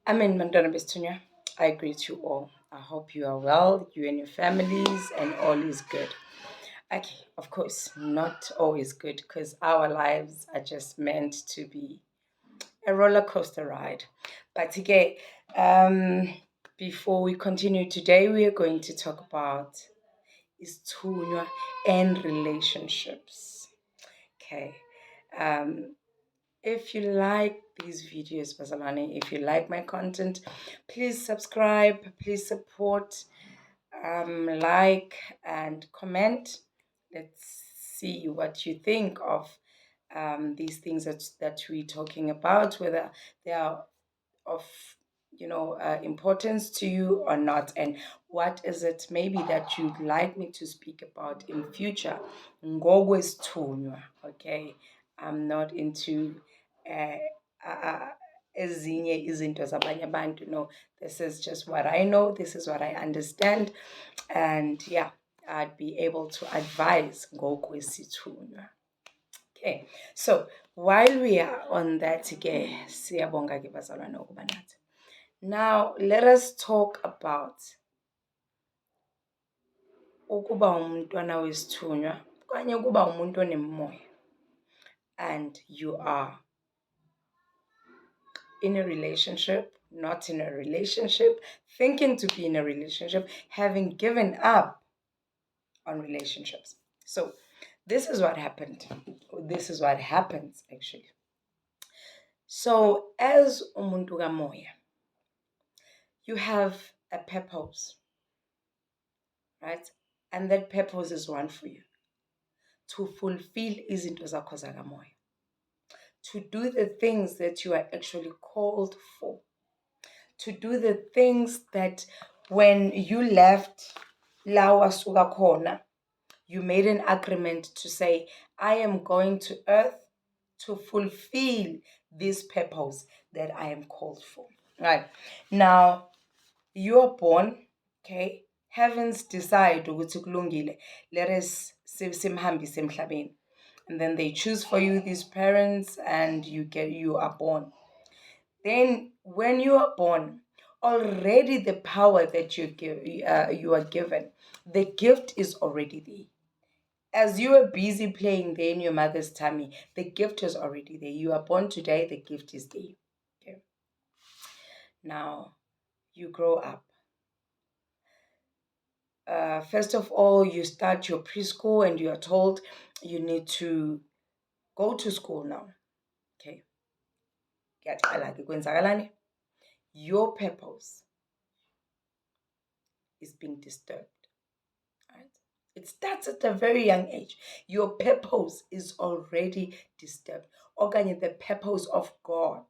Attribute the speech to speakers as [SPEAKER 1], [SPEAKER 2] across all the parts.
[SPEAKER 1] Bantwana Isithunywa. I greet you all. I hope you are well, you and your families, and all is good. Okay, of course, not always good because our lives are just meant to be a roller coaster ride. But again, um, before we continue today, we are going to talk about Isithunywa and relationships. Okay. Um, if you like these videos, Bazalwane, if you like my content, please subscribe, please support, like, and comment. Let's see what you think of these things that we're talking about, whether they are of importance to you or not, and what is it maybe that you'd like me to speak about in future. Ngokwesithunywa, okay. I'm not into uh, uh, ezinye izinto zabanye abantu. No, this is just what I know, this is what I understand, and yeah, I'd be able to advise ngokwesithunywa. Okay, so while we are on that, siyabonga ke bazalwane ukuba nathi. Now let us talk about ukuba umntwana wesithunywa okanye ukuba umuntu onemoya, and you are in a relationship, not in a relationship, thinking to be in a relationship, having given up on relationships. So this is what happened. This is what happens actually. So as umuntu kamoya, you have a purpose, right? And that purpose is one for you: to fulfill izinto zakho zakamoya, to do the things that you are actually called for, to do the things that when you left la wasuka khona, you made an agreement to say, I am going to earth to fulfill this purpose that I am called for. Right. Now, you are born, okay? Heavens decide ukuthi kulungile, let us simhambise emhlabeni. And then they choose for you these parents, and you are born. Then when you are born, already the power that you are given, the gift is already there. As you are busy playing there in your mother's tummy, the gift is already there. You are born today, the gift is there. Okay. Now you grow up. First of all, you start your preschool and you are told you need to go to school now. Okay. Your purpose is being disturbed. Right? It starts at a very young age. Your purpose is already disturbed. Okanye the purpose of God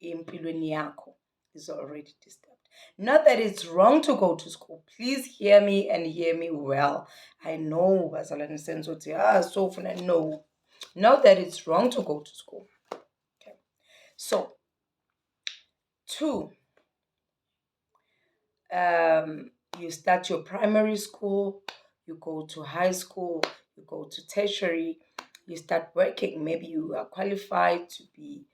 [SPEAKER 1] empilweni yakho is already disturbed. Not that it's wrong to go to school. Please hear me and hear me well. I know, no. Not that it's wrong to go to school. Okay. So, 2, you start your primary school, you go to high school, you go to tertiary, you start working. Maybe you are qualified to be,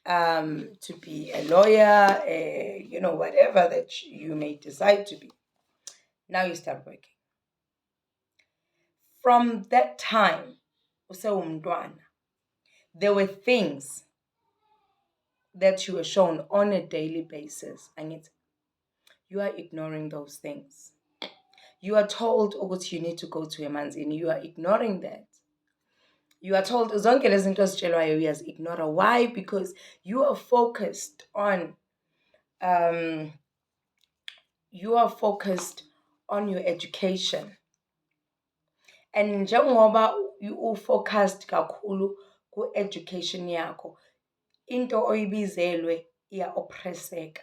[SPEAKER 1] to be a lawyer, whatever that you may decide to be. Now you start working. From that time, there were things that you were shown on a daily basis, and you are ignoring those things. You are told you need to go to a man's and you are ignoring that. You are told zonke lezi zinto ozitshelwayo uyazi-ignora. Why? Because you are focused on your education. And njengoba u-focused kakhulu ku-education yakho, into oyibizelwe iya-oppresseka,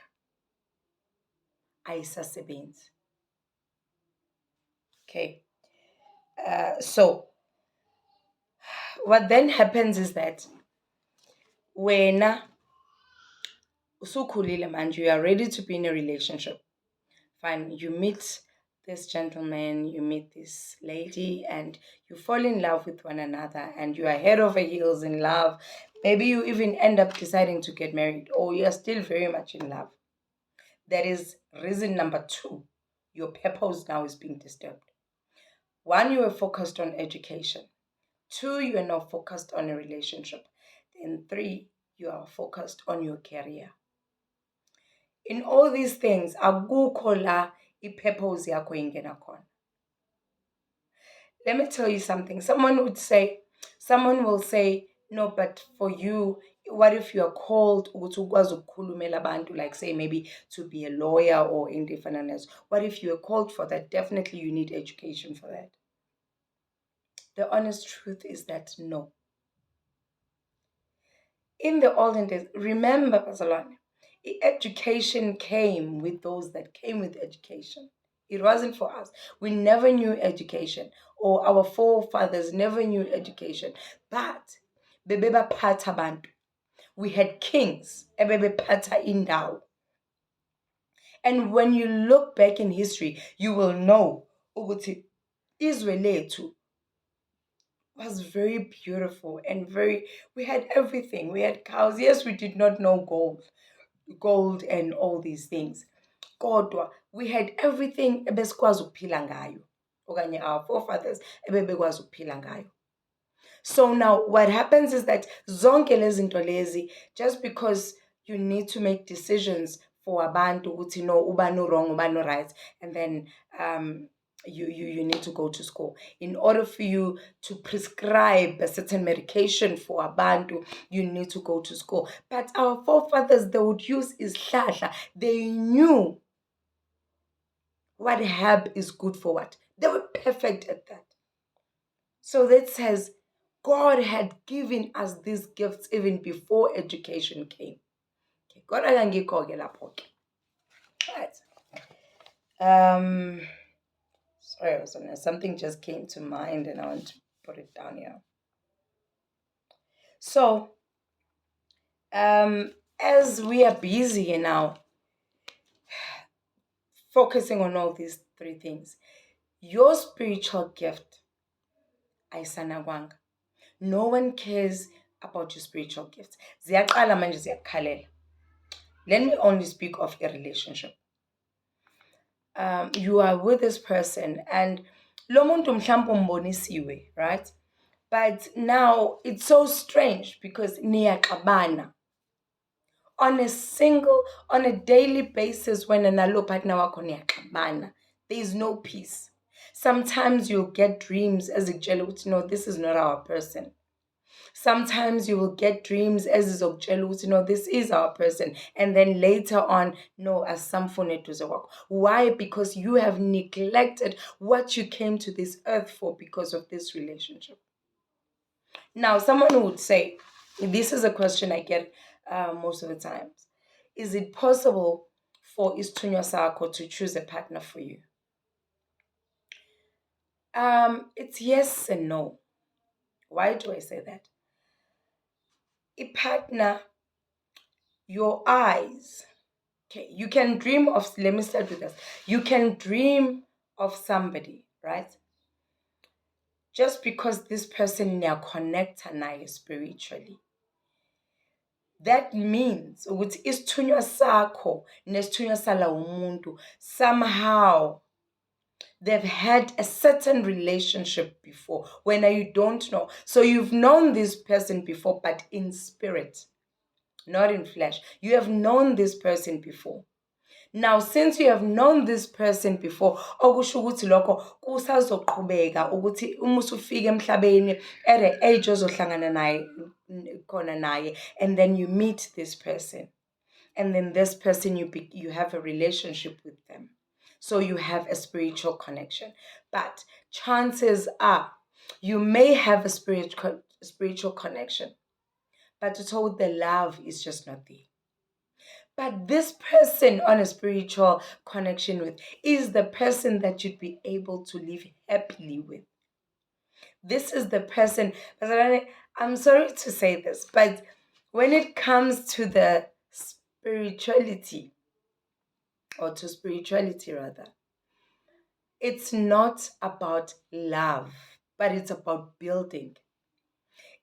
[SPEAKER 1] ayisasebenzi. Okay. So what then happens is that wena usukhulile manje, you are ready to be in a relationship. Fine, you meet this gentleman, you meet this lady, and you fall in love with one another, and you are head over heels in love. Maybe you even end up deciding to get married, or you're still very much in love. That is reason number two. Your purpose now is being disturbed. One, you are focused on education. Two, you are now focused on a relationship. Then three, you are focused on your career. In all these things, akukho la ipurpose yakho ingena khona. Let me tell you something. Someone will say, no, but for you, what if you are called ukuthi ukwazi ukukhulumela abantu, like say maybe to be a lawyer or in different. What if you are called for that? Definitely you need education for that. The honest truth is that no. In the olden days, remember, Bazalwane, education came with those that came with education. It wasn't for us. We never knew education, or our forefathers never knew education. But bebebaphatha abantu. We had kings ebebephatha indawo. And when you look back in history, you will know ukuthi izwe lethu was very beautiful and we had everything. We had cows. Yes, we did not know gold and all these things. Kodwa, we had everything ebesikwazi ukuphila ngayo. Okanye our forefathers ebebekwazi ukuphila ngayo. So now what happens is that zonke lezi zinto lezi, just because you need to make decisions for abantu ukuthi no ubani wrong ubani right, and then you need to go to school. In order for you to prescribe a certain medication for abantu, you need to go to school. But our forefathers, they would use isihlahla. They knew what herb is good for what. They were perfect at that. So that says God had given us these gifts even before education came. Okay, God akangikho-ke lapho-ke. Right. Sorry, something just came to mind and I want to put it down here. So, as we are busy now focusing on all these three things, your spiritual gift, ayisanagwanga. No one cares about your spiritual gifts. Ziyaqala manje ziyakukhalela. Let me only speak of a relationship. You are with this person and lo muntu mhlawumbe umbonisiwe, right? But now it's so strange because niyaxabana. On a daily basis, when nalo partner wakho niyaxabana, there is no peace. Sometimes you'll get dreams as ikutshela ukuthi no, this is not our person. Sometimes you will get dreams as izokutshela ukuthi no, this is our person, and then later on, no, asamfune eduze kwakho. Why? Because you have neglected what you came to this earth for because of this relationship. Now, someone would say, this is a question I get most of the times. Is it possible for Isithunywa sakho to choose a partner for you? It's yes and no. Why do I say that? A partner, your eyes. Okay, you can dream of, let me start with this. You can dream of somebody, right? Just because this person now connects naye spiritually. That means ukuthi isithunywa sakho nesithunywa sala umuntu somehow they've had a certain relationship before when you don't know. So you've known this person before, but in spirit, not in flesh. You have known this person before. Now, since you have known this person before, okusho ukuthi lokho kusazoqhubeka ukuthi uma usufika emhlabeni at the age ozohlangana naye khona naye, and then you meet this person, and then this person you have a relationship with them. So you have a spiritual connection. But chances are you may have a spiritual connection, but to told the love is just not there. But this person on a spiritual connection with is the person that you'd be able to live happily with. This is the person, I'm sorry to say this, but when it comes to the spirituality, or to spirituality rather, it's not about love, but it's about building.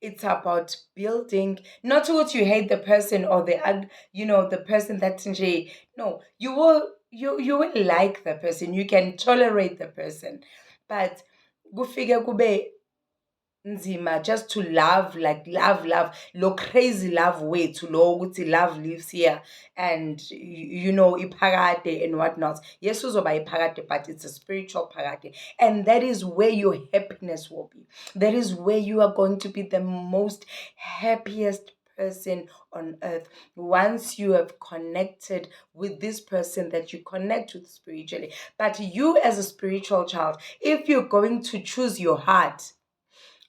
[SPEAKER 1] It's about building, not what you hate the person or the person that's in jail. No, you will like the person, you can tolerate the person, but kufike kube nzima just to love, like love lo crazy love wethu lo ukuthi love lives here, and iphakade and whatnot. Yes, uzoba iphakade, but it's a spiritual phakade, and that is where your happiness will be. That is where you are going to be the most happiest person on earth, once you have connected with this person that you connect with spiritually. But you, as a spiritual child, if you're going to choose your heart,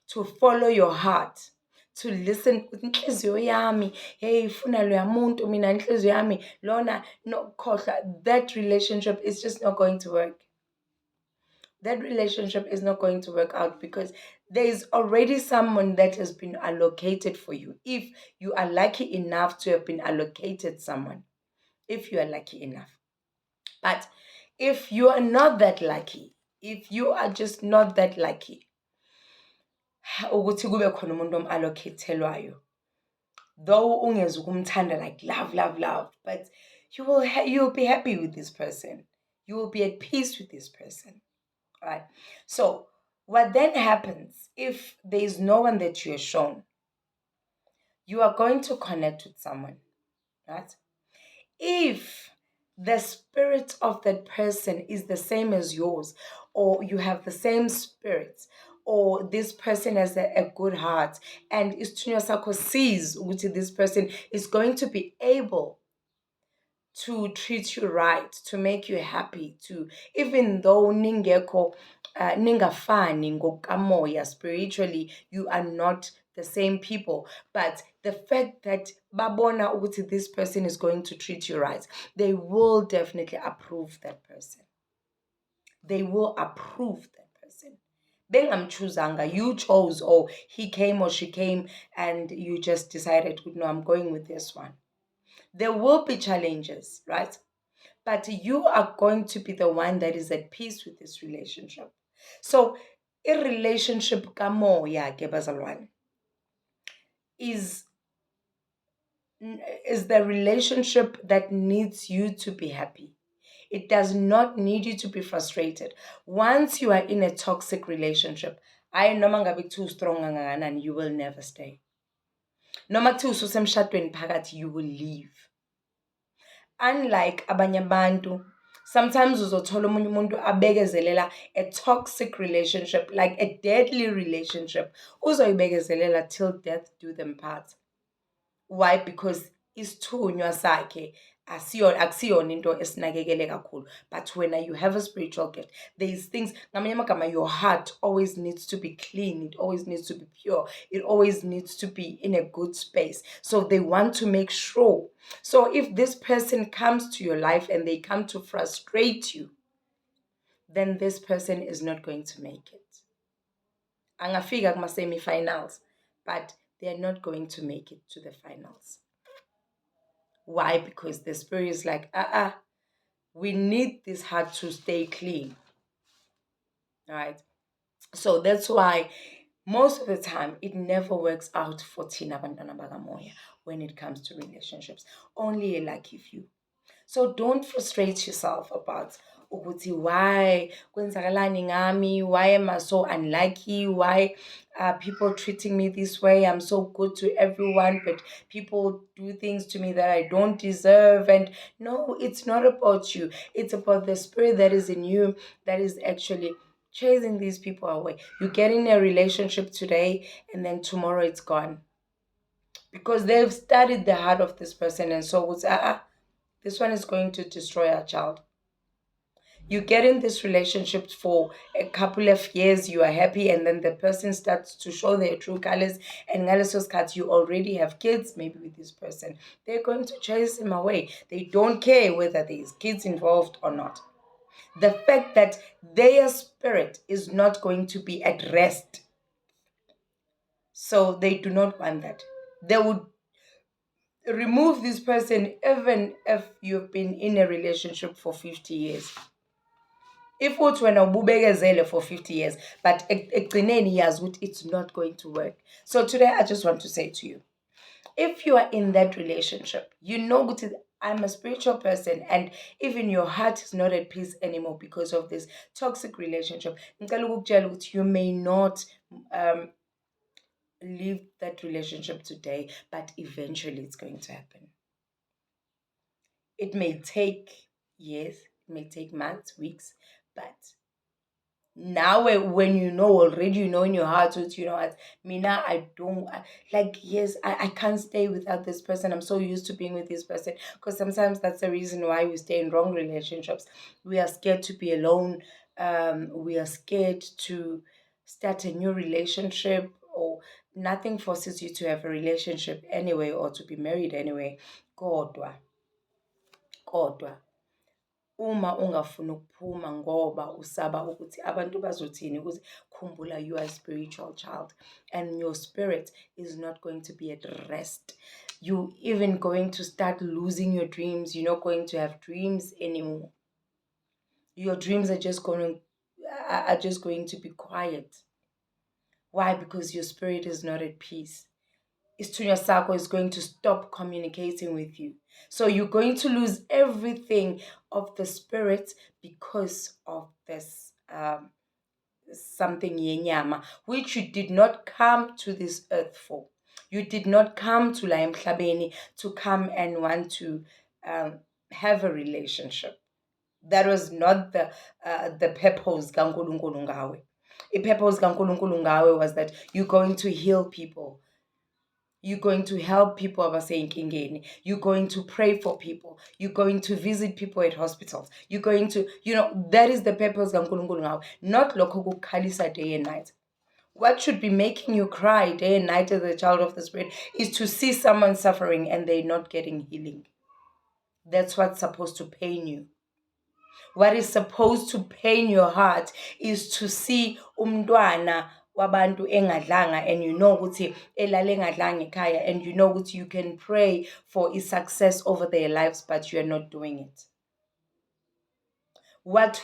[SPEAKER 1] to follow your heart, to listen with inhliziyo yami, hey ifuna loya muntu, mina inhliziyo yami lona nokukhohlwa, that relationship is just not going to work. That relationship is not going to work out, because there is already someone that has been allocated for you. If you are lucky enough to have been allocated someone, if you are lucky enough. But if you are not that lucky, if you are just not that lucky ukuthi kube khona umuntu omallocate-elwayo, though ungeze ukumthanda like love, but you'll be happy with this person, you will be at peace with this person, right? So what then happens, if there is no one that you are shown, you are going to connect with someone, right? If the spirit of that person is the same as yours, or you have the same spirit, or this person has a good heart, and Isithunywa sakho sees ukuthi this person is going to be able to treat you right, to make you happy, to, even though ningekho ningafani ngokamoya, spiritually you are not the same people, but the fact that babona ukuthi this person is going to treat you right, they will definitely approve that person. They will approve that person. Bengamchuzanga, you chose, or he came or she came, and you just decided, no, I'm going with this one. There will be challenges, right? But you are going to be the one that is at peace with this relationship. So, a relationship kamoya ke bazalwane is the relationship that needs you to be happy. It does not need you to be frustrated. Once you are in a toxic relationship, I noma ngabe too strong kangakanani, you will never stay. Noma kuthiwa ususemshadweni phakathi, you will leave. Unlike abanye abantu, sometimes uzothola omunye umuntu abekezelela a toxic relationship, like a deadly relationship, uzoyibekezelela till death do them part. Why? Because isithunywa sakhe akusiyona into esinakekele kakhulu. But when you have a spiritual gift, there's things, ngamanye amagama, your heart always needs to be clean, it always needs to be pure, it always needs to be in a good space. So they want to make sure. So if this person comes to your life and they come to frustrate you, then this person is not going to make it. Angafika kuma-semi-finals, but they're not going to make it to the finals. Why? Because the spirit is like, we need this heart to stay clean. All right. So that's why most of the time it never works out for Tina Bantwana Bagamoya when it comes to relationships. Only a lucky few. So don't frustrate yourself about ukuthi why kwenzakalani ngami, why am I so unlucky, why are people treating me this way, I'm so good to everyone, but people do things to me that I don't deserve. And no, it's not about you, it's about the spirit that is in you that is actually chasing these people away. You get in a relationship today and then tomorrow it's gone, because they've studied the heart of this person, and so it's this one is going to destroy our child. You get in this relationship for a couple of years, you are happy, and then the person starts to show their true colors, and ngaleso skhathi you already have kids maybe with this person. They're going to chase him away. They don't care whether there's kids involved or not. The fact that their spirit is not going to be at rest, so they do not want that. They would remove this person even if you've been in a relationship for 50 years. If uthi wena ububekezele for 50 years, but ekugcineni yazi ukuthi it's not going to work. So today I just want to say to you, if you are in that relationship, you know ukuthi I'm a spiritual person, and even your heart is not at peace anymore because of this toxic relationship. Ngicela ukukutshela ukuthi you may not um, leave that relationship today, but eventually it's going to happen. It may take years, it may take months, weeks, but now when you know already, you know in your heart, you know what, Mina, I don't like, yes, I can't stay without this person. I'm so used to being with this person, because sometimes that's the reason why we stay in wrong relationships. We are scared to be alone. We are scared to start a new relationship, or nothing forces you to have a relationship anyway, or to be married anyway. Kodwa, kodwa uma ungafuni ukuphuma ngoba usaba ukuthi abantu bazothini, ukuthi khumbula, you are a spiritual child, and your spirit is not going to be at rest. You even going to start losing your dreams. You're not going to have dreams anymore. Your dreams are just going to be quiet. Why? Because your spirit is not at peace. Isithunywa sakho is going to stop communicating with you. So you're going to lose everything of the spirit because of this something yenyama, which you did not come to this earth for. You did not come to la emhlabeni to come and want to have a relationship. That was not the purpose kaNkulunkulu ngawe. I-purpose kaNkulunkulu ngawe was that you're going to heal people. You're going to help people abaseynkingeni. You're going to pray for people. You're going to visit people at hospitals. You're going to, that is the purpose kaNkulunkulu ngawe. Not lokho kukukhalisa day and night. What should be making you cry day and night as a child of the Spirit is to see someone suffering and they're not getting healing. That's what's supposed to pain you. What is supposed to pain your heart is to see umntwana wabantu engadlanga, and you know ukuthi elale engadlanga ekhaya, and you know ukuthi you can pray for a success over their lives, but you are not doing it. What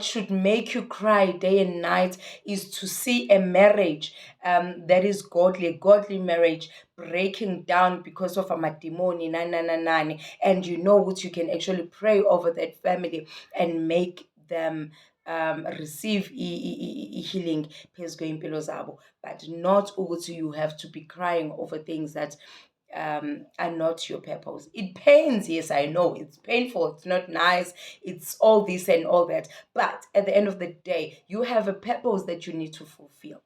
[SPEAKER 1] should make you cry day and night is to see a marriage that is godly, a godly marriage breaking down because of a matrimony, nani, and you know what, you can actually pray over that family and make them receive healing, but not ukuthi you have to be crying over things that are not your purpose. It pains, yes, I know it's painful, it's not nice, it's all this and all that, but at the end of the day, you have a purpose that you need to fulfill.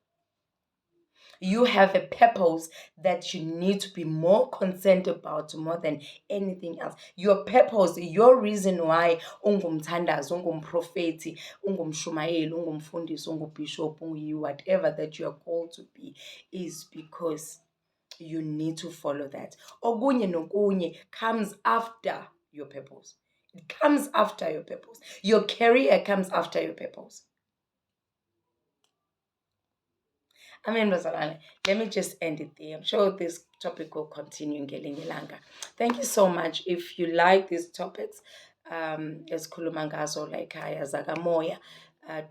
[SPEAKER 1] You have a purpose that you need to be more concerned about more than anything else. Your purpose, your reason why ungumthandazi, ungumprofeti, ungumshumayeli, ungumfundisi, ungubishop, whatever that you are called to be, is because you need to follow that. Okunye nokunye comes after your purpose. It comes after your purpose. Your career comes after your purpose. I mean, let me just end it there. I'm sure this topic will continue in Gelingilanga. Thank you so much. If you like these topics, as Kulumangazo like Zagamoya,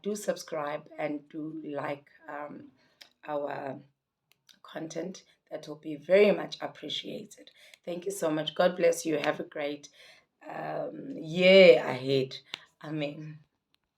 [SPEAKER 1] do subscribe and do like our content. That will be very much appreciated. Thank you so much. God bless you. Have a great year ahead. Amen.